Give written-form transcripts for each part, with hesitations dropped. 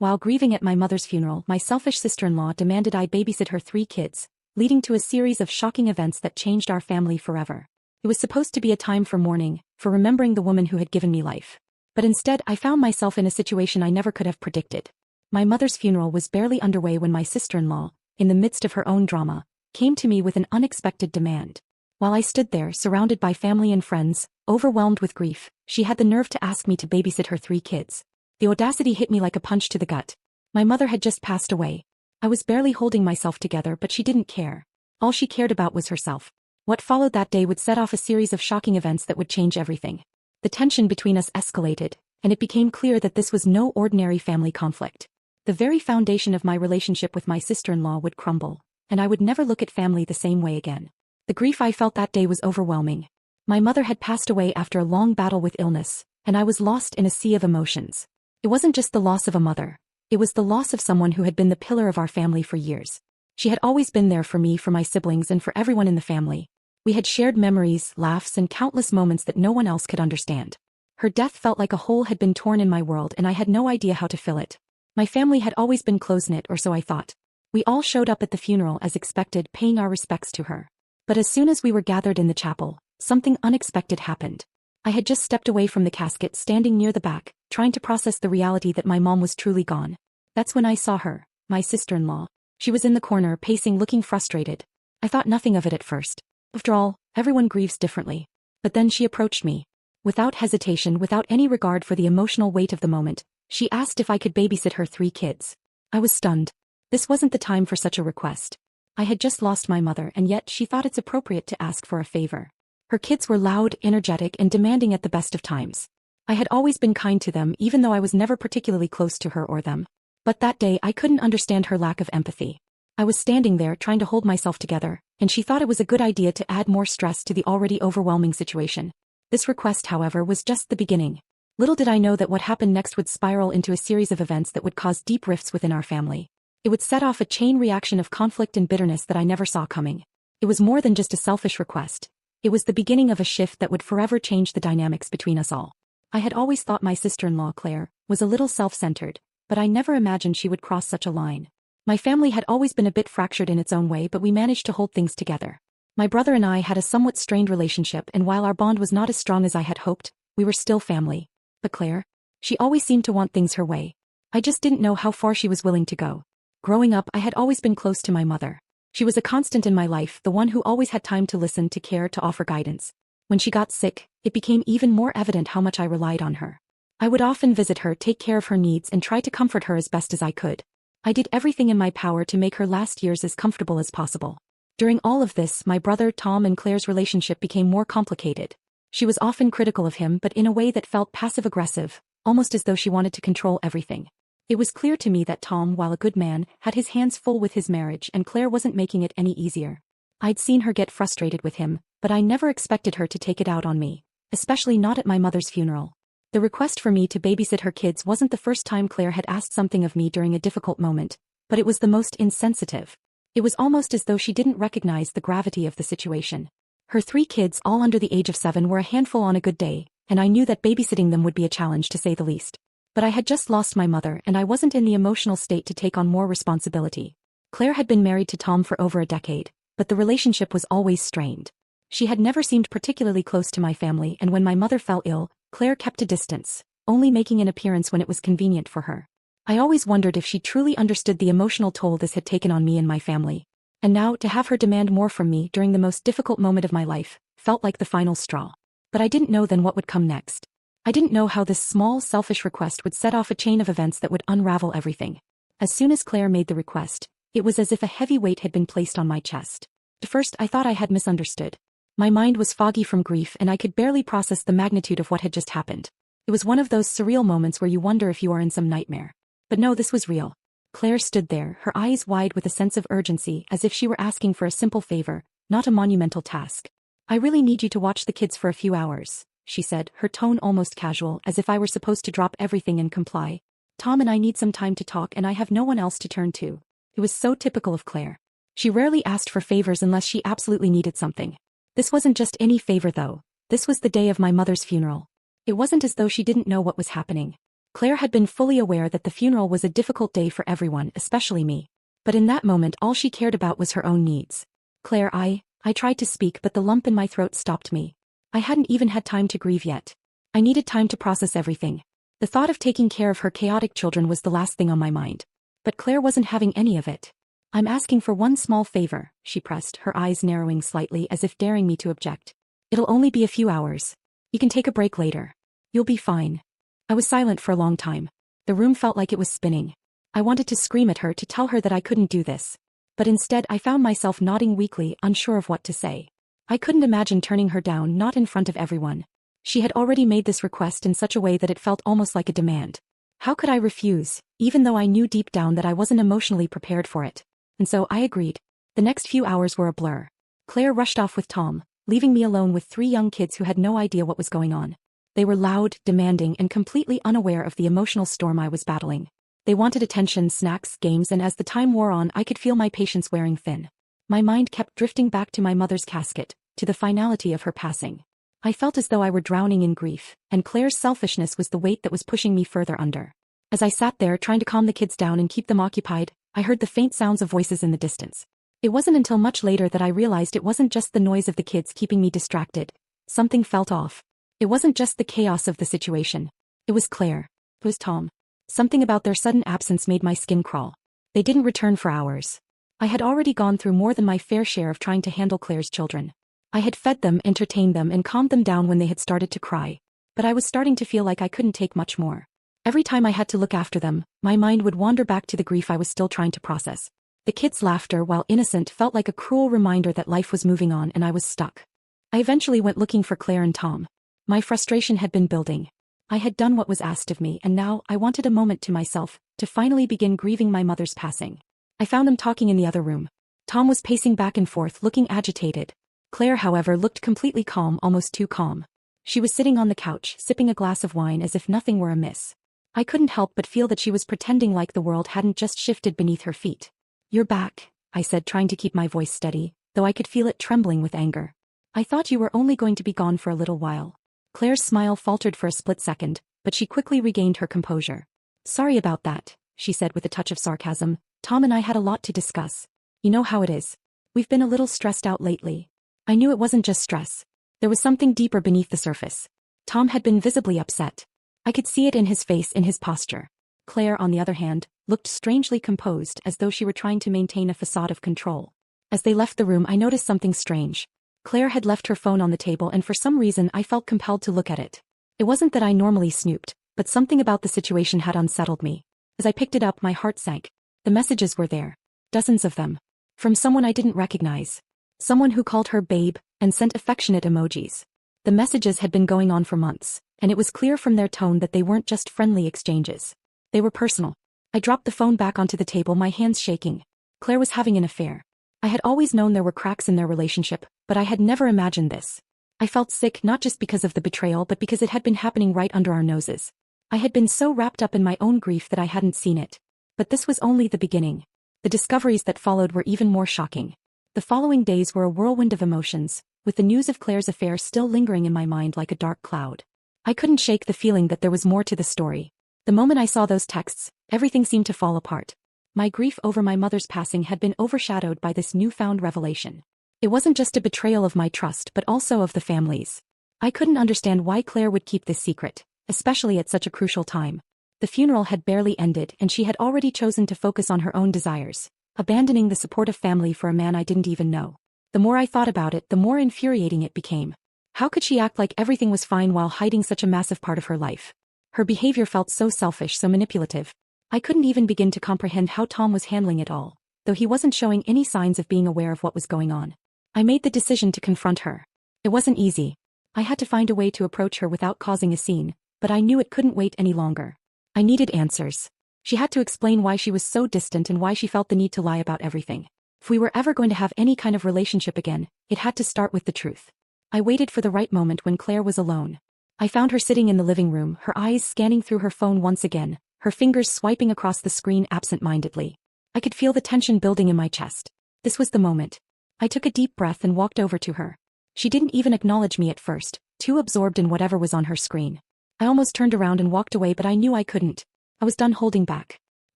While grieving at my mother's funeral, my selfish sister-in-law demanded I babysit her 3 kids, leading to a series of shocking events that changed our family forever. It was supposed to be a time for mourning, for remembering the woman who had given me life. But instead, I found myself in a situation I never could have predicted. My mother's funeral was barely underway when my sister-in-law, in the midst of her own drama, came to me with an unexpected demand. While I stood there, surrounded by family and friends, overwhelmed with grief, she had the nerve to ask me to babysit her 3 kids. The audacity hit me like a punch to the gut. My mother had just passed away. I was barely holding myself together, but she didn't care. All she cared about was herself. What followed that day would set off a series of shocking events that would change everything. The tension between us escalated, and it became clear that this was no ordinary family conflict. The very foundation of my relationship with my sister-in-law would crumble, and I would never look at family the same way again. The grief I felt that day was overwhelming. My mother had passed away after a long battle with illness, and I was lost in a sea of emotions. It wasn't just the loss of a mother. It was the loss of someone who had been the pillar of our family for years. She had always been there for me, for my siblings, and for everyone in the family. We had shared memories, laughs, and countless moments that no one else could understand. Her death felt like a hole had been torn in my world, and I had no idea how to fill it. My family had always been close-knit, or so I thought. We all showed up at the funeral as expected, paying our respects to her. But as soon as we were gathered in the chapel, something unexpected happened. I had just stepped away from the casket, standing near the back, trying to process the reality that my mom was truly gone. That's when I saw her, my sister-in-law. She was in the corner, pacing, looking frustrated. I thought nothing of it at first. After all, everyone grieves differently. But then she approached me. Without hesitation, without any regard for the emotional weight of the moment, she asked if I could babysit her 3 kids. I was stunned. This wasn't the time for such a request. I had just lost my mother, and yet she thought it's appropriate to ask for a favor. Her kids were loud, energetic, and demanding at the best of times. I had always been kind to them, even though I was never particularly close to her or them. But that day I couldn't understand her lack of empathy. I was standing there trying to hold myself together, and she thought it was a good idea to add more stress to the already overwhelming situation. This request, however, was just the beginning. Little did I know that what happened next would spiral into a series of events that would cause deep rifts within our family. It would set off a chain reaction of conflict and bitterness that I never saw coming. It was more than just a selfish request. It was the beginning of a shift that would forever change the dynamics between us all. I had always thought my sister-in-law, Claire, was a little self-centered, but I never imagined she would cross such a line. My family had always been a bit fractured in its own way, but we managed to hold things together. My brother and I had a somewhat strained relationship, and while our bond was not as strong as I had hoped, we were still family. But Claire? She always seemed to want things her way. I just didn't know how far she was willing to go. Growing up, I had always been close to my mother. She was a constant in my life, the one who always had time to listen, to care, to offer guidance. When she got sick, it became even more evident how much I relied on her. I would often visit her, take care of her needs, and try to comfort her as best as I could. I did everything in my power to make her last years as comfortable as possible. During all of this, my brother Tom and Claire's relationship became more complicated. She was often critical of him, but in a way that felt passive-aggressive, almost as though she wanted to control everything. It was clear to me that Tom, while a good man, had his hands full with his marriage, and Claire wasn't making it any easier. I'd seen her get frustrated with him, but I never expected her to take it out on me, especially not at my mother's funeral. The request for me to babysit her kids wasn't the first time Claire had asked something of me during a difficult moment, but it was the most insensitive. It was almost as though she didn't recognize the gravity of the situation. Her 3 kids, all under the age of 7, were a handful on a good day, and I knew that babysitting them would be a challenge, to say the least. But I had just lost my mother, and I wasn't in the emotional state to take on more responsibility. Claire had been married to Tom for over a decade, but the relationship was always strained. She had never seemed particularly close to my family, and when my mother fell ill, Claire kept a distance, only making an appearance when it was convenient for her. I always wondered if she truly understood the emotional toll this had taken on me and my family. And now, to have her demand more from me during the most difficult moment of my life, felt like the final straw. But I didn't know then what would come next. I didn't know how this small, selfish request would set off a chain of events that would unravel everything. As soon as Claire made the request, it was as if a heavy weight had been placed on my chest. At first, I thought I had misunderstood. My mind was foggy from grief, and I could barely process the magnitude of what had just happened. It was one of those surreal moments where you wonder if you are in some nightmare. But no, this was real. Claire stood there, her eyes wide with a sense of urgency, as if she were asking for a simple favor, not a monumental task. "I really need you to watch the kids for a few hours," she said, her tone almost casual, as if I were supposed to drop everything and comply. "Tom and I need some time to talk, and I have no one else to turn to." It was so typical of Claire. She rarely asked for favors unless she absolutely needed something. This wasn't just any favor, though. This was the day of my mother's funeral. It wasn't as though she didn't know what was happening. Claire had been fully aware that the funeral was a difficult day for everyone, especially me. But in that moment all she cared about was her own needs. Claire, I tried to speak but the lump in my throat stopped me. I hadn't even had time to grieve yet. I needed time to process everything. The thought of taking care of her chaotic children was the last thing on my mind. But Claire wasn't having any of it. I'm asking for one small favor, she pressed, her eyes narrowing slightly as if daring me to object. It'll only be a few hours. You can take a break later. You'll be fine. I was silent for a long time. The room felt like it was spinning. I wanted to scream at her to tell her that I couldn't do this. But instead I found myself nodding weakly, unsure of what to say. I couldn't imagine turning her down, not in front of everyone. She had already made this request in such a way that it felt almost like a demand. How could I refuse, even though I knew deep down that I wasn't emotionally prepared for it? And so I agreed. The next few hours were a blur. Claire rushed off with Tom, leaving me alone with 3 young kids who had no idea what was going on. They were loud, demanding, and completely unaware of the emotional storm I was battling. They wanted attention, snacks, games, and as the time wore on I could feel my patience wearing thin. My mind kept drifting back to my mother's casket, to the finality of her passing. I felt as though I were drowning in grief, and Claire's selfishness was the weight that was pushing me further under. As I sat there trying to calm the kids down and keep them occupied, I heard the faint sounds of voices in the distance. It wasn't until much later that I realized it wasn't just the noise of the kids keeping me distracted. Something felt off. It wasn't just the chaos of the situation. It was Claire. It was Tom. Something about their sudden absence made my skin crawl. They didn't return for hours. I had already gone through more than my fair share of trying to handle Claire's children. I had fed them, entertained them, and calmed them down when they had started to cry. But I was starting to feel like I couldn't take much more. Every time I had to look after them, my mind would wander back to the grief I was still trying to process. The kids' laughter, while innocent, felt like a cruel reminder that life was moving on and I was stuck. I eventually went looking for Claire and Tom. My frustration had been building. I had done what was asked of me and now I wanted a moment to myself, to finally begin grieving my mother's passing. I found them talking in the other room. Tom was pacing back and forth, looking agitated. Claire, however, looked completely calm, almost too calm. She was sitting on the couch, sipping a glass of wine as if nothing were amiss. I couldn't help but feel that she was pretending like the world hadn't just shifted beneath her feet. "You're back," I said, trying to keep my voice steady, though I could feel it trembling with anger. "I thought you were only going to be gone for a little while." Claire's smile faltered for a split second, but she quickly regained her composure. "Sorry about that," she said with a touch of sarcasm. "Tom and I had a lot to discuss. You know how it is. We've been a little stressed out lately." I knew it wasn't just stress. There was something deeper beneath the surface. Tom had been visibly upset. I could see it in his face, in his posture. Claire, on the other hand, looked strangely composed, as though she were trying to maintain a facade of control. As they left the room I noticed something strange. Claire had left her phone on the table and for some reason I felt compelled to look at it. It wasn't that I normally snooped, but something about the situation had unsettled me. As I picked it up my heart sank. The messages were there. Dozens of them. From someone I didn't recognize. Someone who called her babe, and sent affectionate emojis. The messages had been going on for months, and it was clear from their tone that they weren't just friendly exchanges. They were personal. I dropped the phone back onto the table, my hands shaking. Claire was having an affair. I had always known there were cracks in their relationship, but I had never imagined this. I felt sick not just because of the betrayal but because it had been happening right under our noses. I had been so wrapped up in my own grief that I hadn't seen it. But this was only the beginning. The discoveries that followed were even more shocking. The following days were a whirlwind of emotions, with the news of Claire's affair still lingering in my mind like a dark cloud. I couldn't shake the feeling that there was more to the story. The moment I saw those texts, everything seemed to fall apart. My grief over my mother's passing had been overshadowed by this newfound revelation. It wasn't just a betrayal of my trust but also of the family's. I couldn't understand why Claire would keep this secret, especially at such a crucial time. The funeral had barely ended and she had already chosen to focus on her own desires, abandoning the supportive family for a man I didn't even know. The more I thought about it, the more infuriating it became. How could she act like everything was fine while hiding such a massive part of her life? Her behavior felt so selfish, so manipulative. I couldn't even begin to comprehend how Tom was handling it all, though he wasn't showing any signs of being aware of what was going on. I made the decision to confront her. It wasn't easy. I had to find a way to approach her without causing a scene, but I knew it couldn't wait any longer. I needed answers. She had to explain why she was so distant and why she felt the need to lie about everything. If we were ever going to have any kind of relationship again, it had to start with the truth. I waited for the right moment when Claire was alone. I found her sitting in the living room, her eyes scanning through her phone once again, her fingers swiping across the screen absent-mindedly. I could feel the tension building in my chest. This was the moment. I took a deep breath and walked over to her. She didn't even acknowledge me at first, too absorbed in whatever was on her screen. I almost turned around and walked away, but I knew I couldn't. I was done holding back.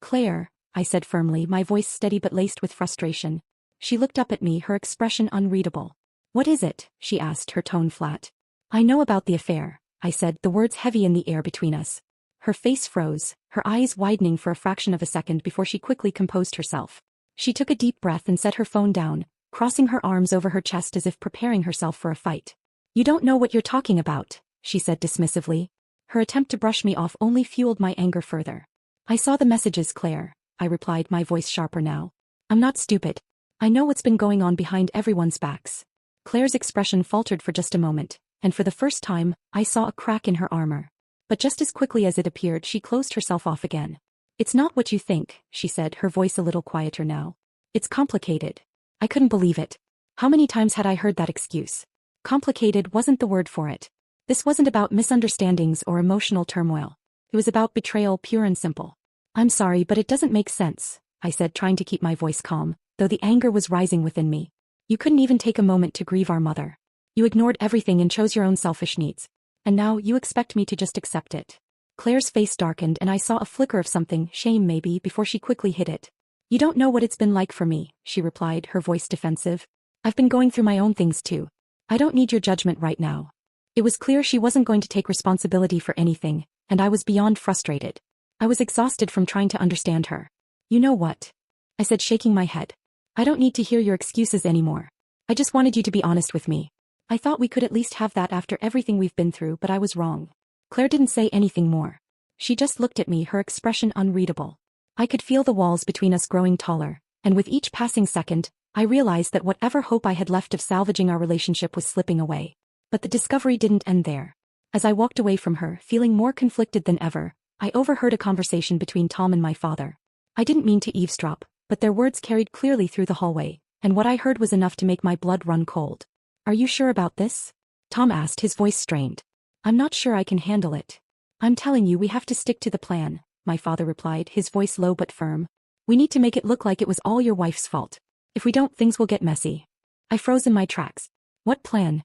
Claire, I said firmly, my voice steady but laced with frustration. She looked up at me, her expression unreadable. What is it? She asked, her tone flat. I know about the affair, I said, the words heavy in the air between us. Her face froze, her eyes widening for a fraction of a second before she quickly composed herself. She took a deep breath and set her phone down, crossing her arms over her chest as if preparing herself for a fight. You don't know what you're talking about, she said dismissively. Her attempt to brush me off only fueled my anger further. I saw the messages, Claire, I replied, my voice sharper now. I'm not stupid. I know what's been going on behind everyone's backs. Claire's expression faltered for just a moment, and for the first time, I saw a crack in her armor. But just as quickly as it appeared, she closed herself off again. It's not what you think, she said, her voice a little quieter now. It's complicated. I couldn't believe it. How many times had I heard that excuse? Complicated wasn't the word for it. This wasn't about misunderstandings or emotional turmoil. It was about betrayal, pure and simple. I'm sorry, but it doesn't make sense, I said, trying to keep my voice calm, though the anger was rising within me. You couldn't even take a moment to grieve our mother. You ignored everything and chose your own selfish needs. And now you expect me to just accept it. Claire's face darkened and I saw a flicker of something, shame maybe, before she quickly hid it. You don't know what it's been like for me, she replied, her voice defensive. I've been going through my own things too. I don't need your judgment right now. It was clear she wasn't going to take responsibility for anything, and I was beyond frustrated. I was exhausted from trying to understand her. You know what? I said, shaking my head. I don't need to hear your excuses anymore. I just wanted you to be honest with me. I thought we could at least have that after everything we've been through, but I was wrong. Claire didn't say anything more. She just looked at me, her expression unreadable. I could feel the walls between us growing taller, and with each passing second, I realized that whatever hope I had left of salvaging our relationship was slipping away. But the discovery didn't end there. As I walked away from her, feeling more conflicted than ever, I overheard a conversation between Tom and my father. I didn't mean to eavesdrop, but their words carried clearly through the hallway, and what I heard was enough to make my blood run cold. Are you sure about this? Tom asked, his voice strained. I'm not sure I can handle it. I'm telling you, we have to stick to the plan, my father replied, his voice low but firm. We need to make it look like it was all your wife's fault. If we don't, things will get messy. I froze in my tracks. What plan?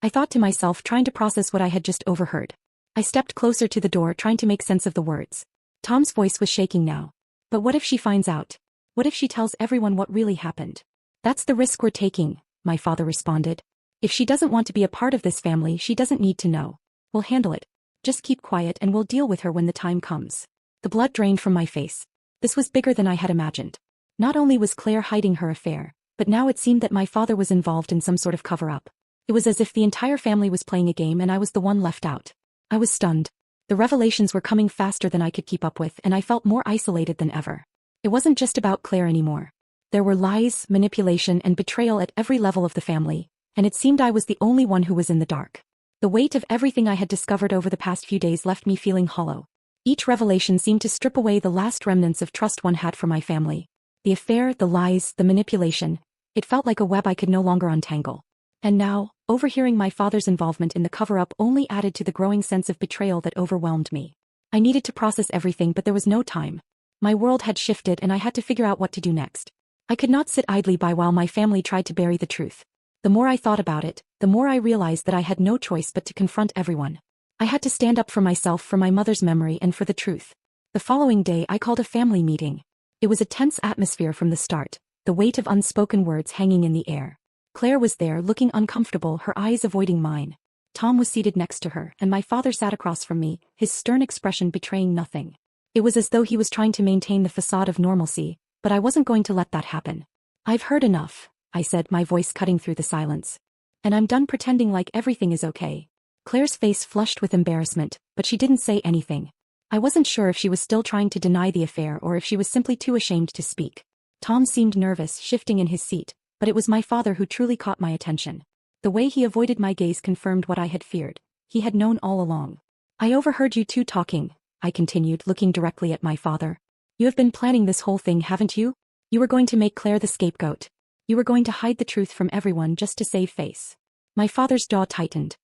I thought to myself, trying to process what I had just overheard. I stepped closer to the door, trying to make sense of the words. Tom's voice was shaking now. But what if she finds out? What if she tells everyone what really happened? That's the risk we're taking, my father responded. If she doesn't want to be a part of this family, she doesn't need to know. We'll handle it. Just keep quiet and we'll deal with her when the time comes. The blood drained from my face. This was bigger than I had imagined. Not only was Claire hiding her affair, but now it seemed that my father was involved in some sort of cover-up. It was as if the entire family was playing a game and I was the one left out. I was stunned. The revelations were coming faster than I could keep up with, and I felt more isolated than ever. It wasn't just about Claire anymore. There were lies, manipulation, and betrayal at every level of the family, and it seemed I was the only one who was in the dark. The weight of everything I had discovered over the past few days left me feeling hollow. Each revelation seemed to strip away the last remnants of trust one had for my family. The affair, the lies, the manipulation. It felt like a web I could no longer untangle. And now, overhearing my father's involvement in the cover-up only added to the growing sense of betrayal that overwhelmed me. I needed to process everything, but there was no time. My world had shifted and I had to figure out what to do next. I could not sit idly by while my family tried to bury the truth. The more I thought about it, the more I realized that I had no choice but to confront everyone. I had to stand up for myself, for my mother's memory, and for the truth. The following day I called a family meeting. It was a tense atmosphere from the start, the weight of unspoken words hanging in the air. Claire was there, looking uncomfortable, her eyes avoiding mine. Tom was seated next to her, and my father sat across from me, his stern expression betraying nothing. It was as though he was trying to maintain the facade of normalcy, but I wasn't going to let that happen. I've heard enough, I said, my voice cutting through the silence. And I'm done pretending like everything is okay. Claire's face flushed with embarrassment, but she didn't say anything. I wasn't sure if she was still trying to deny the affair or if she was simply too ashamed to speak. Tom seemed nervous, shifting in his seat, but it was my father who truly caught my attention. The way he avoided my gaze confirmed what I had feared. He had known all along. I overheard you two talking, I continued, looking directly at my father. You have been planning this whole thing, haven't you? You were going to make Claire the scapegoat. You were going to hide the truth from everyone just to save face. My father's jaw tightened.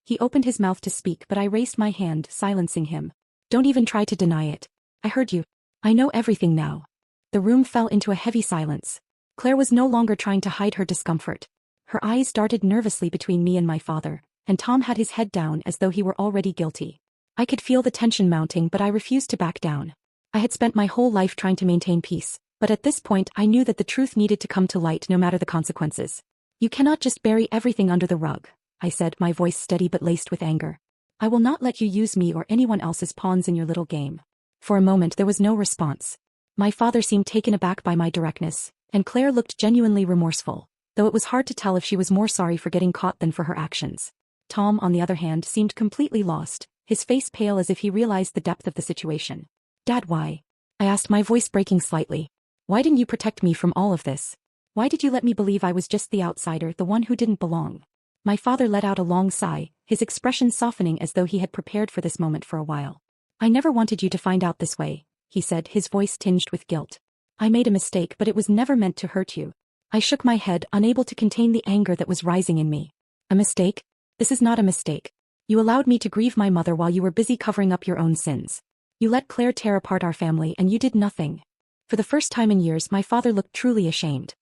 He opened his mouth to speak, but I raised my hand, silencing him. Don't even try to deny it. I heard you. I know everything now. The room fell into a heavy silence. Claire was no longer trying to hide her discomfort. Her eyes darted nervously between me and my father, and Tom had his head down as though he were already guilty. I could feel the tension mounting, but I refused to back down. I had spent my whole life trying to maintain peace, but at this point I knew that the truth needed to come to light no matter the consequences. You cannot just bury everything under the rug, I said, my voice steady but laced with anger. I will not let you use me or anyone else's pawns in your little game. For a moment there was no response. My father seemed taken aback by my directness, and Claire looked genuinely remorseful, though it was hard to tell if she was more sorry for getting caught than for her actions. Tom, on the other hand, seemed completely lost, his face pale as if he realized the depth of the situation. Dad, why? I asked, my voice breaking slightly. Why didn't you protect me from all of this? Why did you let me believe I was just the outsider, the one who didn't belong? My father let out a long sigh, his expression softening as though he had prepared for this moment for a while. I never wanted you to find out this way, he said, his voice tinged with guilt. I made a mistake, but it was never meant to hurt you. I shook my head, unable to contain the anger that was rising in me. A mistake? This is not a mistake. You allowed me to grieve my mother while you were busy covering up your own sins. You let Claire tear apart our family and you did nothing. For the first time in years, my father looked truly ashamed.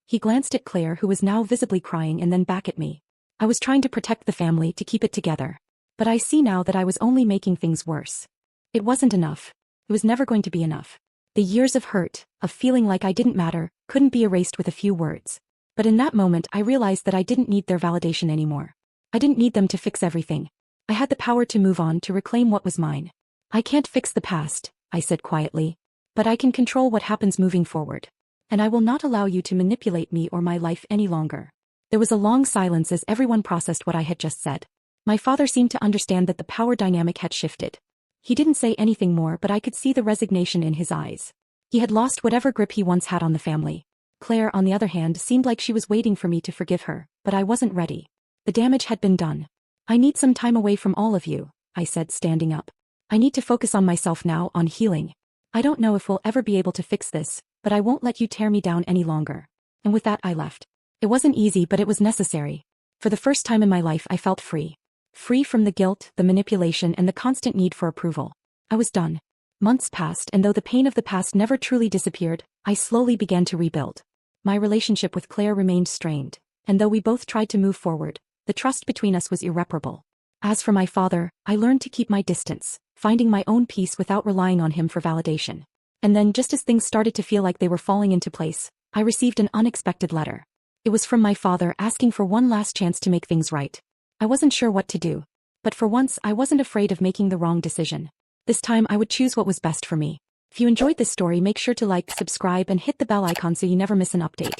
He glanced at Claire, who was now visibly crying, and then back at me. I was trying to protect the family, to keep it together. But I see now that I was only making things worse. It wasn't enough. It was never going to be enough. The years of hurt, of feeling like I didn't matter, couldn't be erased with a few words. But in that moment I realized that I didn't need their validation anymore. I didn't need them to fix everything. I had the power to move on, to reclaim what was mine. I can't fix the past, I said quietly. But I can control what happens moving forward. And I will not allow you to manipulate me or my life any longer. There was a long silence as everyone processed what I had just said. My father seemed to understand that the power dynamic had shifted. He didn't say anything more, but I could see the resignation in his eyes. He had lost whatever grip he once had on the family. Claire, on the other hand, seemed like she was waiting for me to forgive her, but I wasn't ready. The damage had been done. I need some time away from all of you, I said, standing up. I need to focus on myself now, on healing. I don't know if we'll ever be able to fix this, but I won't let you tear me down any longer. And with that I left. It wasn't easy, but it was necessary. For the first time in my life I felt free. Free from the guilt, the manipulation, and the constant need for approval. I was done. Months passed, and though the pain of the past never truly disappeared, I slowly began to rebuild. My relationship with Claire remained strained, and though we both tried to move forward, the trust between us was irreparable. As for my father, I learned to keep my distance, finding my own peace without relying on him for validation. And then, just as things started to feel like they were falling into place, I received an unexpected letter. It was from my father, asking for one last chance to make things right. I wasn't sure what to do. But for once I wasn't afraid of making the wrong decision. This time I would choose what was best for me. If you enjoyed this story, make sure to like, subscribe, and hit the bell icon so you never miss an update.